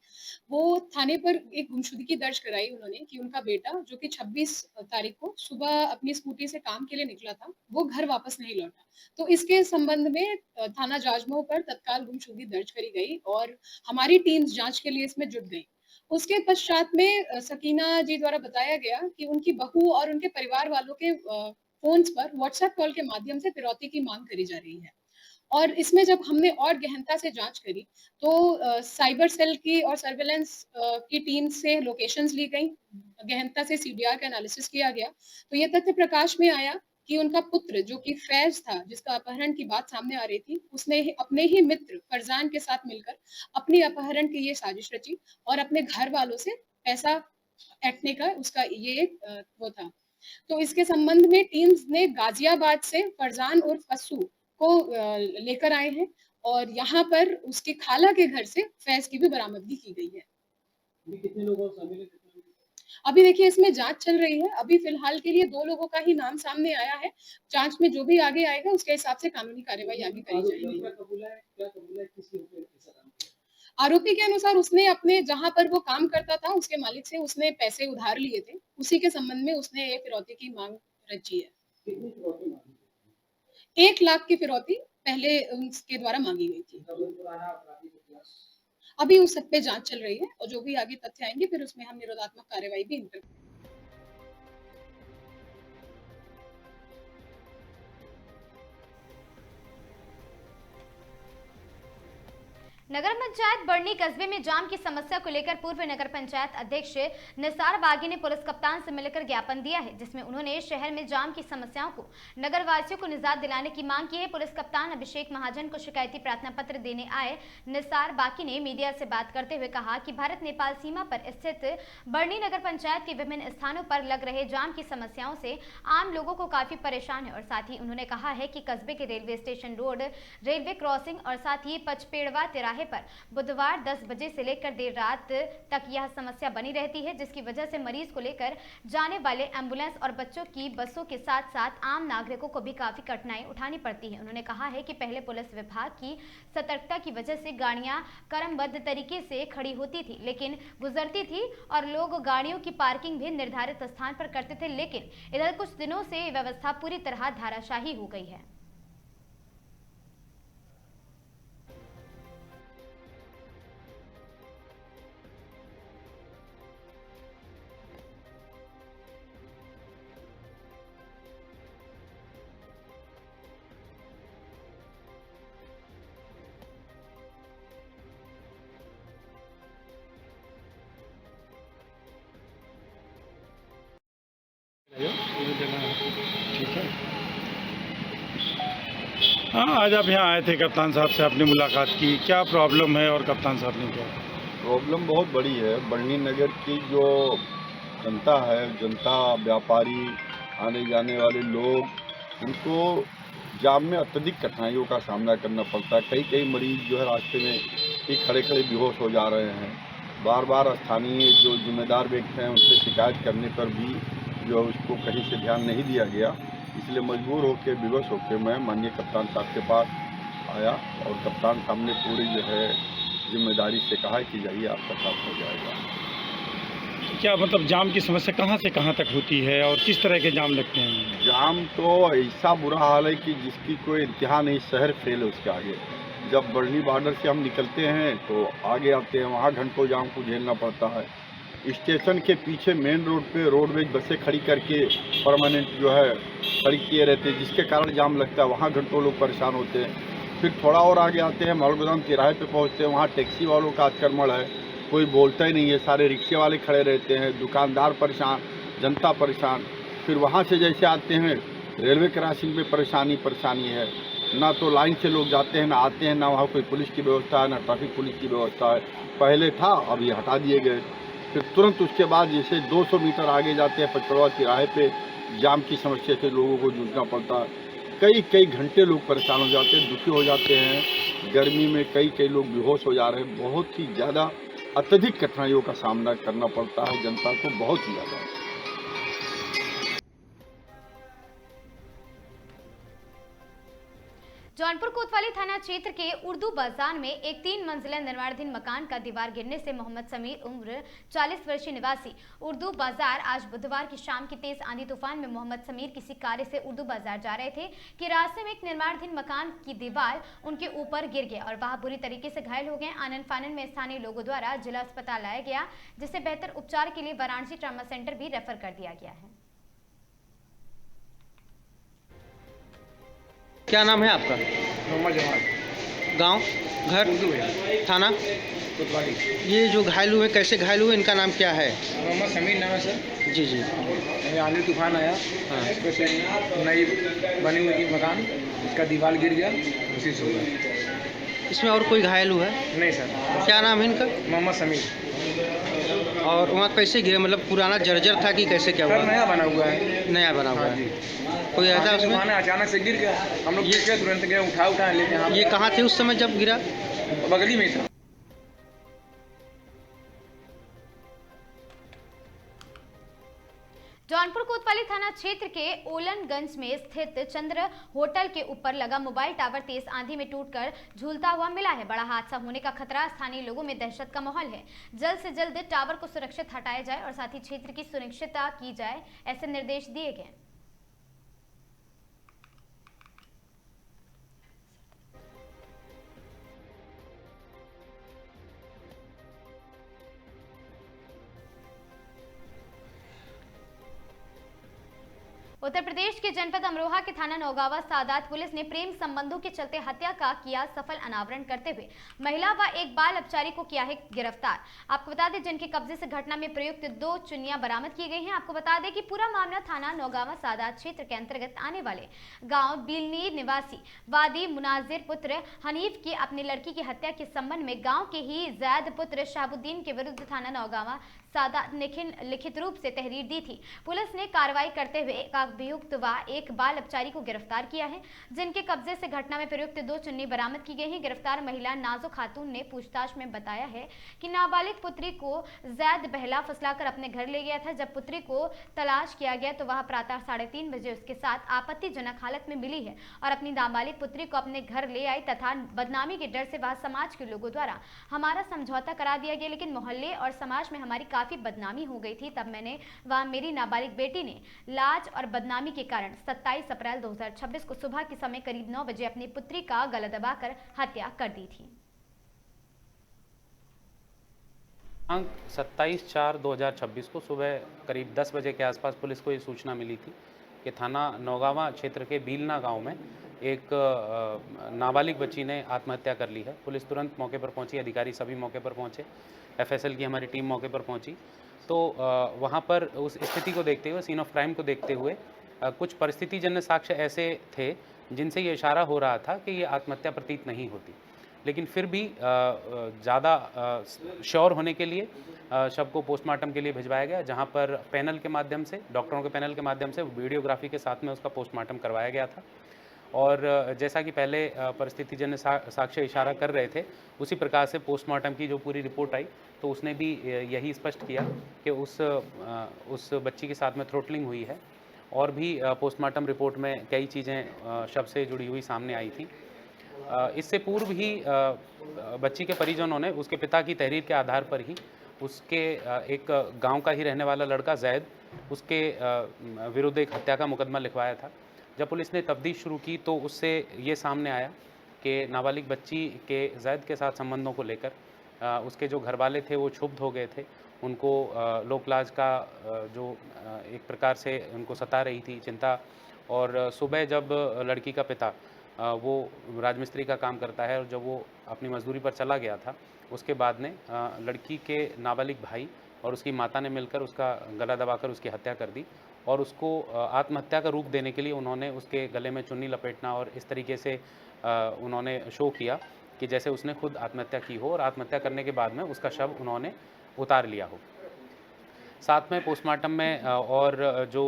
वो थाने पर एक गुमशुदगी दर्ज कराई उन्होंने कि उनका बेटा, जो कि 26 तारीख को सुबह अपनी स्कूटी से काम के लिए निकला था, वो घर वापस नहीं लौटा। तो इसके संबंध में थाना जाजमऊ पर तत्काल गुमशुदगी दर्ज करी गई और हमारी टीम्स जांच के लिए इसमें जुट गई। उसके पश्चात में सकीना जी द्वारा बताया गया कि उनकी बहू और उनके परिवार वालों के फोन्स पर व्हाट्सएप कॉल के माध्यम से फिरौती की मांग करी जा रही है। और इसमें जब हमने और गहनता से जांच करी, तो साइबर सेल की और सर्वेलेंस की टीम से लोकेशंस ली गई, गहनता से सीडीआर का एनालिसिस किया गया, तो ये तथ्य प्रकाश में आया कि उनका पुत्र, जो कि फैज था, जिसका अपहरण की बात सामने आ रही थी, उसने अपने ही मित्र फरजान के साथ मिलकर अपनी अपहरण की ये साजिश रची और अपने घर वालों से पैसा ऐंठने का उसका ये वो था। तो इसके संबंध में टीम्स ने गाजियाबाद से फरजान उर्फ कस्सू को लेकर आए हैं और यहाँ पर उसकी खाला के घर से फैज की भी बरामदगी की गई है। कितने लोगों शामिल है? अभी देखिए, इसमें जांच चल रही है। अभी फिलहाल के लिए 2 लोगों का ही नाम सामने आया है। जांच में जो भी आगे आएगा उसके हिसाब से कानूनी कार्रवाई आगे करी जाएगी। आरोपी के अनुसार उसने अपने जहां पर वो काम करता था उसके मालिक से उसने पैसे उधार लिए थे, उसी के संबंध में उसने ये फिरौती की मांग रची है। 1 लाख की फिरौती पहले उसके द्वारा मांगी गई थी। अभी उस सब पे जांच चल रही है और जो भी आगे तथ्य आएंगे फिर उसमें हम निरोधात्मक कार्रवाई भी नगर पंचायत बढ़नी कस्बे में जाम की समस्या को लेकर पूर्व नगर पंचायत अध्यक्ष निसार बागी ने पुलिस कप्तान से मिलकर ज्ञापन दिया है, जिसमें उन्होंने शहर में जाम की समस्याओं को नगर वासियों को निजात दिलाने की मांग की है। पुलिस कप्तान अभिषेक महाजन को शिकायती प्रार्थना पत्र देने आए निसार बागी ने मीडिया से बात करते हुए कहा कि भारत नेपाल सीमा पर स्थित बढ़नी नगर पंचायत के विभिन्न स्थानों पर लग रहे जाम की समस्याओं से आम लोगों को काफी परेशान है और साथ ही उन्होंने कहा है कि कस्बे के railway station road, railway crossing और साथ ही पचपेड़वा तिराहे पर बुधवार 10 बजे से लेकर देर रात तक यह समस्या बनी रहती है, जिसकी वजह से मरीज को लेकर जाने वाले एम्बुलेंस और बच्चों की बसों के साथ साथ आम नागरिकों को भी काफी कठिनाई उठानी पड़ती है। उन्होंने कहा है कि पहले पुलिस विभाग की सतर्कता की वजह से गाड़ियां क्रमबद्ध तरीके से खड़ी होती थी, लेकिन गुजरती थी और लोग गाड़ियों की पार्किंग भी निर्धारित स्थान पर करते थे, लेकिन इधर कुछ दिनों से व्यवस्था पूरी तरह धाराशाही हो गई है। ठीक है। हाँ, आज आप यहाँ आए थे, कप्तान साहब से आपने मुलाकात की, क्या प्रॉब्लम है और कप्तान साहब ने क्या? प्रॉब्लम बहुत बड़ी है। बढ़नी नगर की जो जनता है, जनता, व्यापारी, आने जाने वाले लोग, उनको जाम में अत्यधिक कठिनाइयों का सामना करना पड़ता है। कई मरीज जो है रास्ते में ही खड़े बेहोश हो जा रहे हैं। बार बार स्थानीय जो जिम्मेदार व्यक्ति हैं उनसे शिकायत करने पर भी जो उसको कहीं से ध्यान नहीं दिया गया, इसलिए मजबूर होकर विवश होकर मैं माननीय कप्तान साहब के पास आया और कप्तान साहब ने पूरी जो है जिम्मेदारी से कहा कि जाइए आपका साफ हो जाएगा। क्या मतलब जाम की समस्या कहाँ से कहाँ तक होती है और किस तरह के जाम लगते हैं? जाम तो ऐसा बुरा हाल है कि जिसकी कोई इंतहा नहीं, शहर फेल है उसके आगे। जब बढ़नी बॉर्डर से हम निकलते हैं तो आगे आते हैं, वहाँ घंटों जाम को झेलना पड़ता है। स्टेशन के पीछे मेन रोड पे रोडवेज बसें खड़ी करके परमानेंट जो है खड़ी किए रहते हैं, जिसके कारण जाम लगता है। वहाँ घंटों लोग परेशान होते हैं। फिर थोड़ा और आगे आते हैं, मालगोदाम तिराहे पे पहुँचते हैं, वहाँ टैक्सी वालों का आक्रमण है, कोई बोलता ही नहीं है, सारे रिक्शे वाले खड़े रहते हैं, दुकानदार परेशान, जनता परेशान। फिर वहाँ से जैसे आते हैं रेलवे क्रॉसिंग पे परेशानी है, ना तो लाइन से लोग जाते हैं ना आते हैं, ना वहाँ कोई पुलिस की व्यवस्था है, ना ट्रैफिक पुलिस की व्यवस्था है। पहले था, अब ये हटा दिए गए। फिर तुरंत उसके बाद जैसे 200 मीटर आगे जाते हैं पचपेड़वा तिराहे पे जाम की समस्या से लोगों को जूझना पड़ता है। कई घंटे लोग परेशान हो जाते हैं, दुखी हो जाते हैं। गर्मी में कई लोग बेहोश हो जा रहे हैं। बहुत ही ज़्यादा अत्यधिक कठिनाइयों का सामना करना पड़ता है जनता को, बहुत ही ज़्यादा। जौनपुर कोतवाली थाना क्षेत्र के उर्दू बाजार में एक 3 मंजिला निर्माणाधीन मकान का दीवार गिरने से मोहम्मद समीर उम्र 40 वर्षीय निवासी उर्दू बाजार आज बुधवार की शाम की तेज आंधी तूफान में मोहम्मद समीर किसी कार्य से उर्दू बाजार जा रहे थे कि रास्ते में एक निर्माणाधीन मकान की दीवार उनके ऊपर गिर गया और वह बुरी तरीके से घायल हो गए। आनन फानन में स्थानीय लोगों द्वारा जिला अस्पताल लाया गया, जिसे बेहतर उपचार के लिए वाराणसी ट्रामा सेंटर भी रेफर कर दिया गया है। क्या नाम है आपका? मोहम्मद जमाल। गांव, घर, थाना? कोतवाली। ये जो घायल हुए कैसे घायल हुए, इनका नाम क्या है? मोहम्मद समीर नाम है सर। जी जी। आंधी तूफान आया, उसमें से नई बनी हुई मकान, इसका दीवार गिर गया, उसी से हुआ। इसमें और कोई घायल हुआ है? नहीं सर। क्या नाम है इनका? मोहम्मद समीर। और वहाँ कैसे गिरे, मतलब पुराना जर्जर था कि कैसे क्या हुआ? नया बना हुआ है। नया बना हुआ है। कोई ऐसा उसमें? अचानक से गिर गया, हम लोग ये तुरंत गए उठा लेके। ये कहाँ थे उस समय जब गिरा? बगली में था। जौनपुर कोतवाली थाना क्षेत्र के ओलनगंज में स्थित चंद्र होटल के ऊपर लगा मोबाइल टावर तेज आंधी में टूटकर झूलता हुआ मिला है। बड़ा हादसा होने का खतरा, स्थानीय लोगों में दहशत का माहौल है। जल्द से जल्द टावर को सुरक्षित हटाया जाए और साथ ही क्षेत्र की सुरक्षितता की जाए, ऐसे निर्देश दिए गए। उत्तर प्रदेश के जनपद अमरोहा के थाना नौगावा सादात पुलिस ने प्रेम संबंधों के चलते हत्या का किया सफल अनावरण करते हुए महिला व एक बाल अपचारी को किया है गिरफ्तार। आपको बता दें जिनके कब्जे से घटना में प्रयुक्त 2 चुन्नियां बरामद की गई हैं। आपको बता दें कि पूरा मामला थाना नौगावा सादात क्षेत्र के अंतर्गत आने वाले गांव बिलनीर निवासी वादी मुनाजिर पुत्र हनीफ की अपनी लड़की की हत्या के संबंध में गाँव के ही जैद पुत्र शहाबुद्दीन के विरुद्ध थाना नौगावा सादात लिखित रूप से तहरीर दी थी। पुलिस ने कार्रवाई करते हुए एक अभियुक्त व एक बाल अपचारी को गिरफ्तार किया है, जिनके कब्जे से घटना में प्रयुक्त 2 चुन्नी बरामद की गई है। गिरफ्तार महिला नाजो खातून ने पूछताछ में बताया है कि नाबालिग पुत्री को जैद बहला फुसलाकर अपने घर ले गया था। जब पुत्री को तलाश किया गया तो वह प्रातः 3:30 बजे उसके साथ आपत्तिजनक हालत में मिली है और अपनी नाबालिग पुत्री को अपने घर ले आई तथा बदनामी के डर से वह समाज के लोगों द्वारा हमारा समझौता करा दिया गया, लेकिन मोहल्ले और समाज में हमारी काफी बदनामी हो गई थी। तब मैंने व मेरी नाबालिग बेटी ने लाज और बदनामी के कारण 27 अप्रैल 2026 को सुबह के समय करीब 9 बजे अपनी पुत्री का गला दबाकर हत्या कर दी थी। 27/4/2026 को सुबह करीब 10 बजे के आसपास पुलिस को ये सूचना मिली थी कि थाना नौगावा क्षेत्र के बीलना गांव में एक नाबालिग बच्ची ने आत्महत्या कर ली है। पुलिस तुरंत मौके पर पहुंची, अधिकारी सभी मौके पर पहुंचे, एफएसएल की हमारी टीम मौके पर पहुंची। तो वहां पर उस स्थिति को देखते हुए, सीन ऑफ क्राइम को देखते हुए कुछ परिस्थितिजन्य साक्ष्य ऐसे थे जिनसे ये इशारा हो रहा था कि ये आत्महत्या प्रतीत नहीं होती, लेकिन फिर भी ज़्यादा श्योर होने के लिए शव को पोस्टमार्टम के लिए भिजवाया गया, जहां पर पैनल के माध्यम से, डॉक्टरों के पैनल के माध्यम से वीडियोग्राफी के साथ में उसका पोस्टमार्टम करवाया गया था। और जैसा कि पहले परिस्थितिजन्य साक्ष्य इशारा कर रहे थे, उसी प्रकार से पोस्टमार्टम की जो पूरी रिपोर्ट आई तो उसने भी यही स्पष्ट किया कि उस बच्ची के साथ में थ्रोटलिंग हुई है। और भी पोस्टमार्टम रिपोर्ट में कई चीज़ें शव से जुड़ी हुई सामने आई थी। इससे पूर्व ही बच्ची के परिजनों ने उसके पिता की तहरीर के आधार पर ही उसके एक गांव का ही रहने वाला लड़का जैद, उसके विरुद्ध एक हत्या का मुकदमा लिखवाया था। जब पुलिस ने तफ्तीश शुरू की तो उससे ये सामने आया कि नाबालिग बच्ची के जैद के साथ संबंधों को लेकर उसके जो घर वाले थे वो क्षुब्ध हो गए थे। उनको लोकलाज का जो एक प्रकार से उनको सता रही थी चिंता। और सुबह जब लड़की का पिता वो राजमिस्त्री का काम करता है और जब वो अपनी मजदूरी पर चला गया था, उसके बाद ने लड़की के नाबालिग भाई और उसकी माता ने मिलकर उसका गला दबाकर उसकी हत्या कर दी। और उसको आत्महत्या का रूप देने के लिए उन्होंने उसके गले में चुन्नी लपेटना और इस तरीके से उन्होंने शो किया कि जैसे उसने खुद आत्महत्या की हो, और आत्महत्या करने के बाद में उसका शव उन्होंने उतार लिया हो। साथ में पोस्टमार्टम में और जो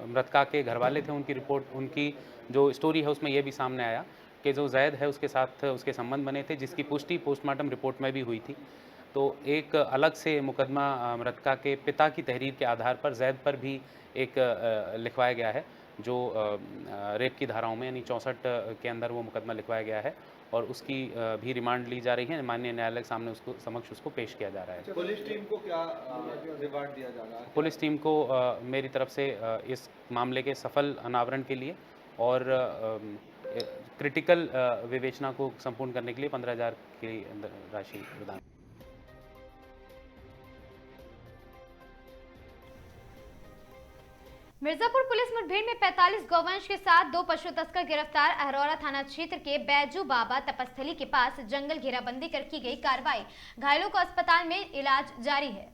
मृतका के घर वाले थे उनकी रिपोर्ट, उनकी जो स्टोरी है उसमें यह भी सामने आया कि जो जैद है उसके साथ उसके संबंध बने थे, जिसकी पुष्टि पोस्टमार्टम रिपोर्ट में भी हुई थी। तो एक अलग से मुकदमा मृतका के पिता की तहरीर के आधार पर जैद पर भी एक लिखवाया गया है, जो रेप की धाराओं में यानी 64 के अंदर वो मुकदमा लिखवाया गया है और उसकी भी रिमांड ली जा रही है। माननीय न्यायालय के सामने उसको समक्ष उसको पेश किया जा रहा है। पुलिस टीम को क्या रिवार्ड दिया जा रहा है? पुलिस टीम को मेरी तरफ से इस मामले के सफल अनावरण के लिए और क्रिटिकल विवेचना को संपूर्ण करने के लिए 15,000 की राशि प्रदान। मिर्जापुर पुलिस मुठभेड़ में 45 गौवंश के साथ 2 पशु तस्कर गिरफ्तार। अहरौरा थाना क्षेत्र के बैजू बाबा तपस्थली के पास जंगल घेराबंदी कर की गई कार्रवाई। घायलों को अस्पताल में इलाज जारी है।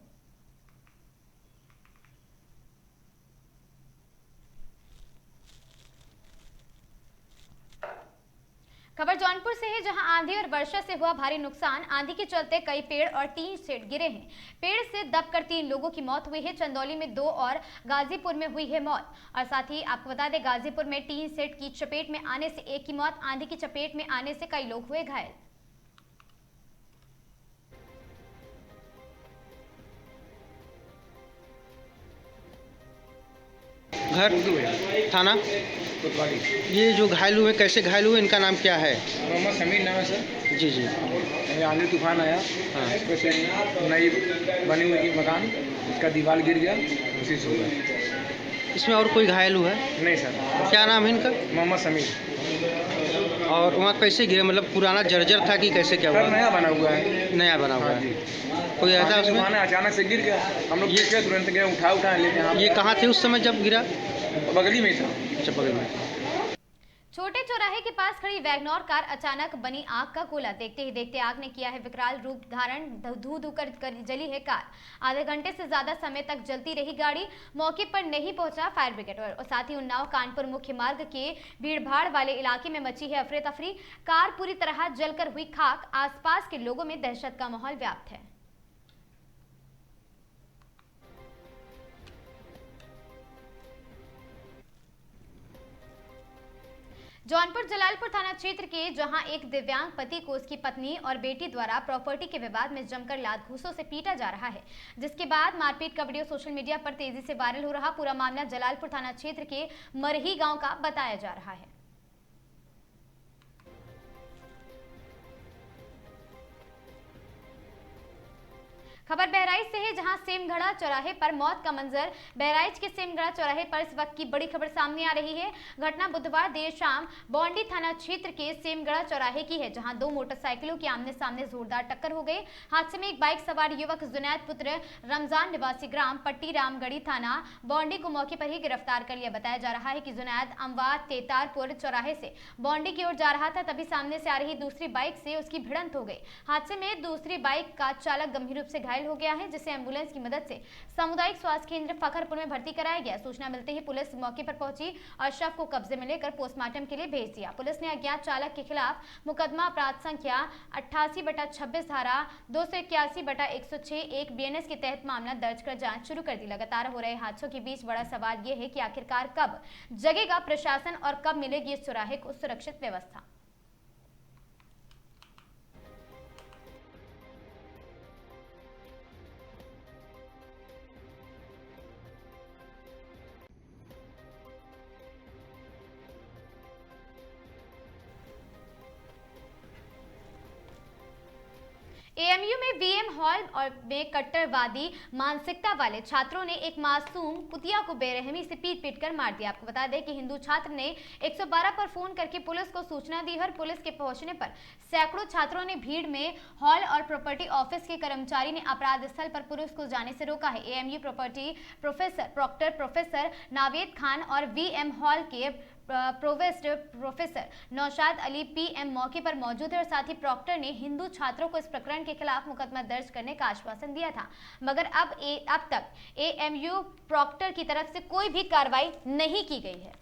खबर जौनपुर से है, जहां आंधी और वर्षा से हुआ भारी नुकसान। आंधी के चलते कई पेड़ और टीन शेड गिरे हैं। पेड़ से दबकर 3 लोगों की मौत हुई है। चंदौली में 2 और गाजीपुर में हुई है मौत। और साथ ही आपको बता दें, गाजीपुर में टीन शेड की चपेट में आने से 1 की मौत, आंधी की चपेट में आने से कई लोग हुए घायल। घर थाना, ये जो घायल हुए कैसे घायल हुए, इनका नाम क्या है? मोहम्मद समीर नाम है सर। जी जी। आंधी तूफान आया, उसमें से नई बनी हुई मकान, इसका दीवार गिर गया, उसी से हुआ। इसमें और कोई घायल हुआ है? नहीं सर। क्या नाम है इनका? मोहम्मद समीर। और वहाँ कैसे गिरा, मतलब पुराना जर्जर था कि कैसे क्या हुआ? नया बना हुआ है। नया बना हुआ है। कोई ऐसा उसमें अचानक से गिर गया, हम लोग देखे तुरंत गए उठा लेके। यहाँ ये कहाँ थे उस समय जब गिरा? बगली में था। अच्छा, बगल में। छोटे चौराहे के पास खड़ी वैगनोर कार अचानक बनी आग का गोला। देखते ही देखते आग ने किया है विकराल रूप धारण, धू धू कर जली है कार। आधे घंटे से ज्यादा समय तक जलती रही गाड़ी। मौके पर नहीं पहुंचा फायर ब्रिगेड और साथ ही उन्नाव कानपुर मुख्य मार्ग के भीड़भाड़ वाले इलाके में मची है अफरे तफरी। कार पूरी तरह जलकर हुई खाक। आसपास के लोगों में दहशत का माहौल व्याप्त है। जौनपुर जलालपुर थाना क्षेत्र के जहां एक दिव्यांग पति को उसकी पत्नी और बेटी द्वारा प्रॉपर्टी के विवाद में जमकर लात घूंसों से पीटा जा रहा है, जिसके बाद मारपीट का वीडियो सोशल मीडिया पर तेजी से वायरल हो रहा। पूरा मामला जलालपुर थाना क्षेत्र के मरही गांव का बताया जा रहा है। खबर बहराइच से है, जहां सेमगढ़ा चौराहे पर मौत का मंजर। बहराइच के सेमगढ़ा चौराहे पर इस वक्त की बड़ी खबर सामने आ रही है। घटना बुधवार देर शाम बौंडी थाना क्षेत्र के सेमगढ़ा चौराहे की है, जहां दो मोटरसाइकिलों की आमने सामने जोरदार टक्कर हो गई। हादसे में एक बाइक सवार युवक जुनैद पुत्र रमजान निवासी ग्राम पट्टी रामगढ़ी थाना बौंडी को मौके पर ही गिरफ्तार कर लिया। बताया जा रहा है कि जुनैद अमवाद तेतारपुर चौराहे से बौंडी की ओर जा रहा था, तभी सामने से आ रही दूसरी बाइक से उसकी भिड़ंत हो गई। हादसे में दूसरी बाइक का चालक गंभीर रूप से घायल हो गया है, जिसे एम्बुलेंस की मदद से सामुदायिक स्वास्थ्य केंद्र फखरपुर में भर्ती कराया गया। सूचना मिलते ही पुलिस मौके पर पहुंची और शव को कब्जे में लेकर पोस्टमार्टम के लिए भेज दिया। पुलिस ने अज्ञात चालक के खिलाफ मुकदमा अपराध संख्या 88/26 धारा 281/106 1 BNS के तहत मामला दर्ज कर जांच शुरू कर दी। लगातार हो रहे हादसों के बीच बड़ा सवाल यह है कि आखिरकार कब जगेगा प्रशासन और कब मिलेगी इस चौराहे को सुरक्षित व्यवस्था। एएमयू में वीएम हॉल और में कट्टरवादी मानसिकता वाले छात्रों ने एक मासूम कुतिया को बेरहमी से पीट कर मार दिया। आपको बता दें कि हिंदू छात्र ने 112 पर फोन करके पुलिस को सूचना दी और पुलिस के पहुंचने पर सैकड़ों छात्रों ने भीड़ में हॉल और प्रॉपर्टी ऑफिस के कर्मचारी ने अपराध स्थल पर पुलिस को जाने से रोका है। AMU property professor Naved Khan और वीएम हॉल के प्रोवेस्ट प्रोफेसर नौशाद अली पीएम मौके पर मौजूद है और साथ ही प्रॉक्टर ने हिंदू छात्रों को इस प्रकरण के खिलाफ मुकदमा दर्ज करने का आश्वासन दिया था, मगर अब तक एएमयू प्रॉक्टर की तरफ से कोई भी कार्रवाई नहीं की गई है।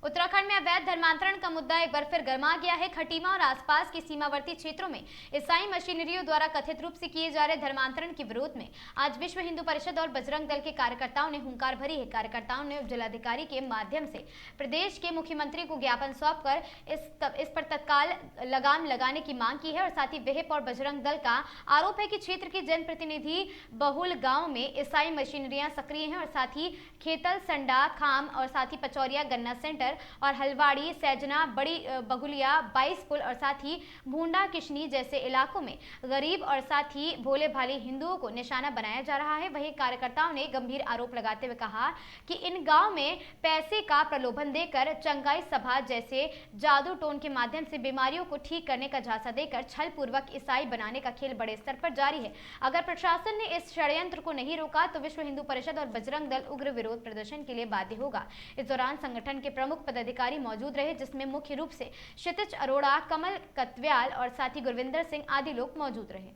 उत्तराखंड में अवैध धर्मांतरण का मुद्दा एक बार फिर गर्मा गया है। खटीमा और आसपास के सीमावर्ती क्षेत्रों में ईसाई मशीनरियों द्वारा कथित रूप से किए जा रहे धर्मांतरण के विरोध में आज विश्व हिंदू परिषद और बजरंग दल के कार्यकर्ताओं ने हुंकार भरी है। कार्यकर्ताओं ने उपजिलाधिकारी के माध्यम से प्रदेश के मुख्यमंत्री को ज्ञापन सौंपकर इस पर तत्काल लगाम लगाने की मांग की है और साथ ही विहिप और बजरंग दल का आरोप है कि क्षेत्र के जनप्रतिनिधि बहुल गाँव में ईसाई मशीनरियां सक्रिय हैं और साथ ही खेतल, संडा, खाम और साथ ही पचौरिया गन्ना सेंटर और हल्वाड़ी, सैजना, बड़ी बगुलिया, 22 पुल और साथ ही भूंडा, किशनी जैसे इलाकों में गरीब और साथ ही भोले भाले हिंदुओं को निशाना बनाया जा रहा है। वहीं कार्यकर्ताओं ने गंभीर आरोप लगाते हुए कहा कि इन गांव में पैसे का प्रलोभन देकर चंगाई सभा जैसे जादू टोन के माध्यम से बीमारियों को ठीक करने का झांसा देकर छल पूर्वक ईसाई बनाने का खेल बड़े स्तर पर जारी है। अगर प्रशासन ने इस षड्यंत्र को नहीं रोका तो विश्व हिंदू परिषद और बजरंग दल उग्र विरोध प्रदर्शन के लिए बाध्य होगा। इस दौरान संगठन के प्रमुख पदाधिकारी मौजूद रहे, जिसमें मुख्य रूप से क्षितिज अरोड़ा, कमल कतव्याल और साथ ही गुरविंदर सिंह आदि लोग मौजूद रहे।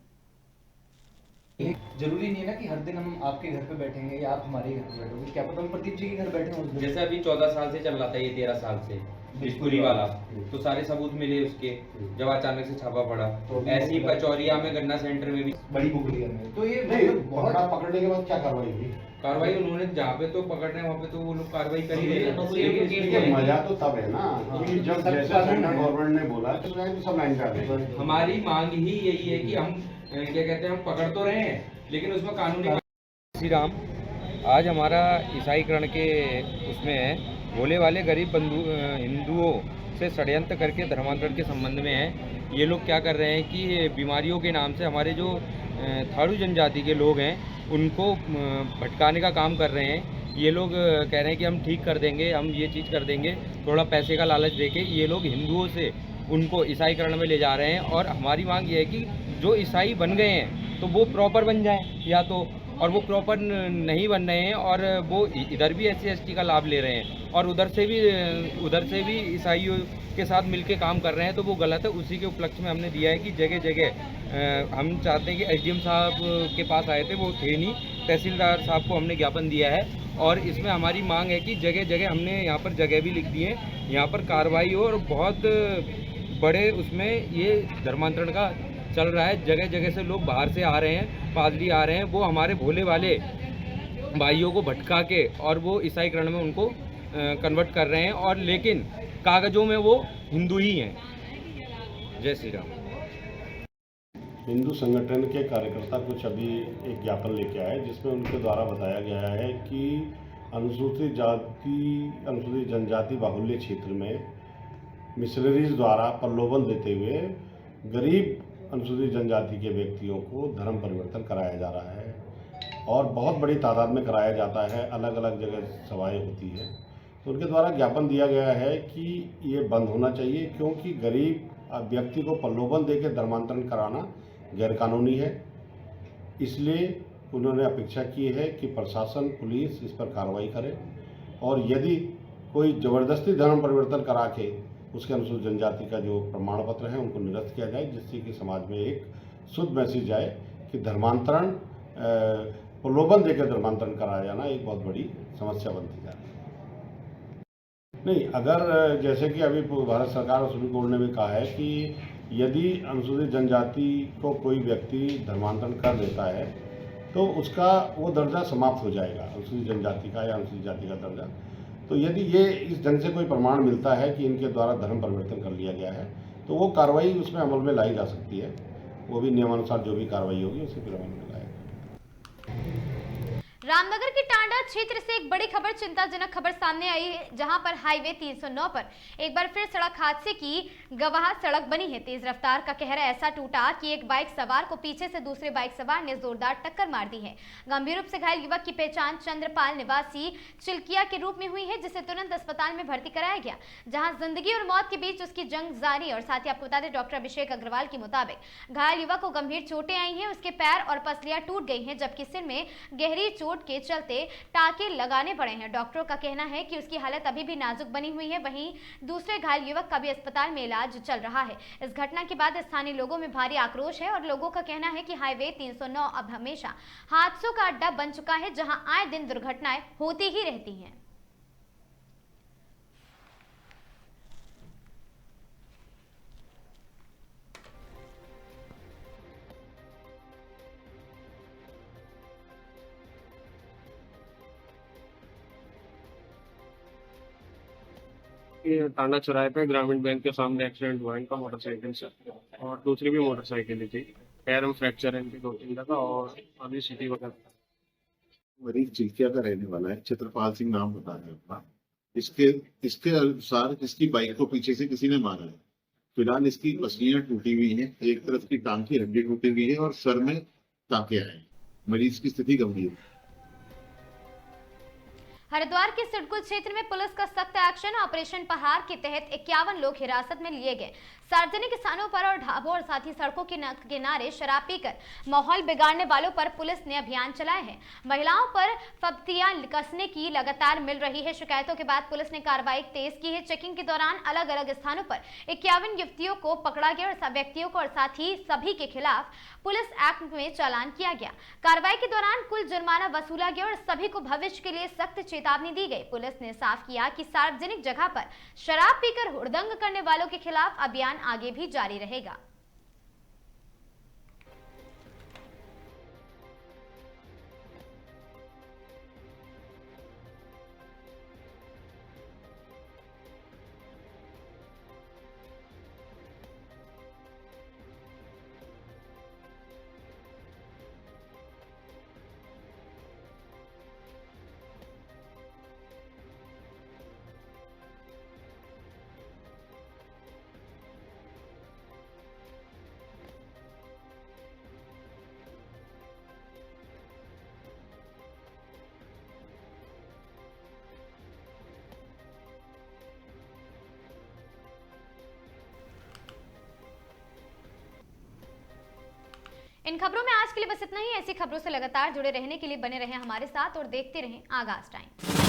जरूरी नहीं है ना कि हर दिन हम आपके घर पे बैठेंगे या आप हमारे घर पे बैठोगे, क्या पता हम प्रदीप जी के घर बैठे हों। जैसे अभी 14 साल से चल रहा था, ये 13 साल से बिस्कुरी वाला, तो सारे सबूत मिले उसके, जब अचानक से छापा पड़ा। तो ऐसे ही पचौरिया में गन्ना सेंटर में भी, बड़ी बुगलिया में, तो ये पकड़ने के बाद क्या कार्रवाई हुई? कार्रवाई उन्होंने जहाँ पे तो पकड़ रहे हैं वहाँ पे तो वो लोग कार्रवाई कर ही रहे हैं। मजा तो तब है ना कि जब जैसा गवर्नमेंट ने बोला तो सब लाइन कर रहे। हमारी मांग ही यही है कि हम क्या कहते हैं, हम पकड़ तो रहे हैं लेकिन उसमें कानूनी। श्री राम, आज हमारा ईसाईकरण के उसमें है, भोले वाले गरीब हिंदुओं से षड्यंत्र करके धर्मांतरण के संबंध में है। ये लोग क्या कर रहे हैं कि बीमारियों के नाम से हमारे जो थारू जनजाति के लोग हैं उनको भटकाने का काम कर रहे हैं। ये लोग कह रहे हैं कि हम ठीक कर देंगे, हम ये चीज़ कर देंगे, थोड़ा पैसे का लालच देके ये लोग हिंदुओं से उनको ईसाईकरण में ले जा रहे हैं। और हमारी मांग ये है कि जो ईसाई बन गए हैं तो वो प्रॉपर बन जाएं, या तो, और वो प्रॉपर नहीं बन रहे हैं और वो इधर भी SC/ST का लाभ ले रहे हैं और उधर से भी ईसाइयों के साथ मिलके काम कर रहे हैं, तो वो गलत है। उसी के उपलक्ष्य में हमने दिया है कि जगह जगह हम चाहते हैं कि SDM साहब के पास आए थे, वो थे नहीं, तहसीलदार साहब को हमने ज्ञापन दिया है और इसमें हमारी मांग है कि जगह जगह हमने यहाँ पर जगह भी लिख दी है, यहाँ पर कार्रवाई हो और बहुत बड़े उसमें ये धर्मांतरण का चल रहा है। जगह जगह से लोग बाहर से आ रहे हैं, पादरी आ रहे हैं, वो हमारे भोले वाले भाइयों को भटका के और वो ईसाईकरण में उनको कन्वर्ट कर रहे हैं, और लेकिन कागजों में वो हिंदू ही हैं। जय श्री राम। हिंदू संगठन के कार्यकर्ता कुछ अभी एक ज्ञापन लेके आए जिसमें उनके द्वारा बताया गया है कि अनुसूचित जनजाति बाहुल्य क्षेत्र में मिशनरीज द्वारा प्रलोभन देते हुए गरीब अनुसूचित जनजाति के व्यक्तियों को धर्म परिवर्तन कराया जा रहा है और बहुत बड़ी तादाद में कराया जाता है। अलग अलग जगह सभाएं होती है, तो उनके द्वारा ज्ञापन दिया गया है कि ये बंद होना चाहिए, क्योंकि गरीब व्यक्ति को प्रलोभन देकर धर्मांतरण कराना गैरकानूनी है। इसलिए उन्होंने अपेक्षा की है कि प्रशासन, पुलिस इस पर कार्रवाई करे और यदि कोई ज़बरदस्ती धर्म परिवर्तन करा के उसके अनुसूचित जनजाति का जो प्रमाण पत्र है उनको निरस्त किया जाए, जिससे कि समाज में एक शुद्ध मैसेज जाए कि धर्मांतरण प्रलोभन देकर धर्मांतरण कराया जाना एक बहुत बड़ी समस्या बनती जा रही है। नहीं, अगर जैसे कि अभी भारत सरकार और सुप्रीम कोर्ट ने भी कहा है कि यदि अनुसूचित जनजाति को कोई व्यक्ति धर्मांतरण कर देता है तो उसका वो दर्जा समाप्त हो जाएगा, अनुसूचित जनजाति का या अनुसूचित जाति का दर्जा। तो यदि ये इस ढंग से कोई प्रमाण मिलता है कि इनके द्वारा धर्म परिवर्तन कर लिया गया है तो वो कार्रवाई उसमें अमल में लाई जा सकती है। वो भी नियमानुसार जो भी कार्रवाई होगी उसे फिर अमल में लाएगा। रामनगर के टांडा क्षेत्र से एक बड़ी खबर, चिंताजनक खबर सामने आई है, जहां पर हाईवे 309 पर एक बार फिर सड़क हादसे की गवाह सड़क बनी है। तेज रफ्तार का कहर ऐसा टूटा कि एक बाइक सवार को पीछे से दूसरे बाइक सवार ने जोरदार टक्कर मार दी है। गंभीर रूप से घायल युवक की पहचान चंद्रपाल निवासी चिल्किया के रूप में हुई है, जिसे तुरंत अस्पताल में भर्ती कराया गया, जहां जिंदगी और मौत के बीच उसकी जंग जारी। और साथ ही आपको बता दें, डॉक्टर अभिषेक अग्रवाल के मुताबिक घायल युवक को गंभीर चोटें आई हैं, उसके पैर और पसलियां टूट गई हैं, जबकि सिर में गहरी चोट के चलते टाके लगाने पड़े हैं। डॉक्टरों का कहना है कि उसकी हालत अभी भी नाजुक बनी हुई है। वहीं दूसरे घायल युवक का भी अस्पताल में इलाज चल रहा है। इस घटना के बाद स्थानीय लोगों में भारी आक्रोश है और लोगों का कहना है कि हाईवे 309 अब हमेशा हादसों का अड्डा बन चुका है, जहां आए दिन दुर्घटनाएं होती ही रहती हैं। ये टांडा चौराहे पे ग्रामीण बैंक के सामने एक्सीडेंट हुआ इनका मोटरसाइकिल से, और दूसरी भी मोटरसाइकिल थी। पैर में फ्रैक्चर है इनके 2-3 जगह और अभी सिटी वगैरह। मरीज चिल्किया का रहने वाला है, चित्रपाल सिंह नाम बताया अपना। इसके अनुसार इसकी बाइक को पीछे से किसी ने मारा है। फिलहाल इसकी पसलियां टूटी हुई हैं, एक तरफ की टांग की हड्डी टूटी हुई है और सर में टांके आए हैं। मरीज की स्थिति गंभीर है। हरिद्वार के सिडकुल क्षेत्र में पुलिस का सख्त एक्शन। ऑपरेशन पहाड़ के तहत 51 लोग हिरासत में लिए गए। सार्वजनिक स्थानों पर और ढाबों और साथ ही सड़कों के किनारे शराब पीकर माहौल बिगाड़ने वालों पर पुलिस ने अभियान चलाया है। महिलाओं पर फब्तियां कसने की लगातार मिल रही है। शिकायतों के बाद पुलिस ने कार्रवाई तेज की है। चेकिंग के दौरान अलग अलग स्थानों पर 51 युवतियों को पकड़ा गया और व्यक्तियों को और साथ ही सभी के खिलाफ पुलिस एक्ट में चालान किया गया। कार्रवाई के दौरान कुल जुर्माना वसूला गया और सभी को भविष्य के लिए सख्त चेतावनी दी गई। पुलिस ने साफ किया कि सार्वजनिक जगह पर शराब पीकर हुड़दंग करने वालों के खिलाफ अभियान आगे भी जारी रहेगा। इन खबरों में आज के लिए बस इतना ही। ऐसी खबरों से लगातार जुड़े रहने के लिए बने रहें हमारे साथ और देखते रहें आगाज टाइम।